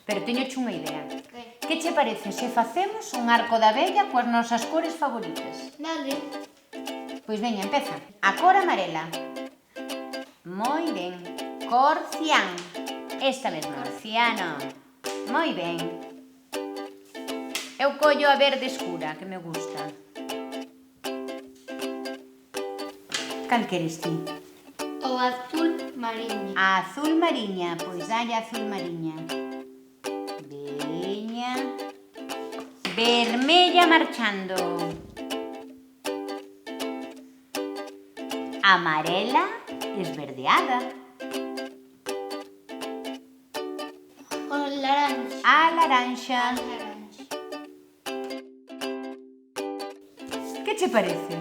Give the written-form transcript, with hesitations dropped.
Pero teñoche unha idea. Que che parece se facemos un arco da vella coas nosas cores favoritas? Dale. Pois veña, empeza. A cor amarela. Moi ben. Cor cian. Esta mesma. Ciano. Moi ben. Eu collo a verde escura, que me gusta. Cal queres ti? O azul mariña. A azul mariña. Pois dalle a azul mariña. Veña. Vermella marchando. Amarela esverdeada. O laranja. A laranxa. Laranja. Que che parece?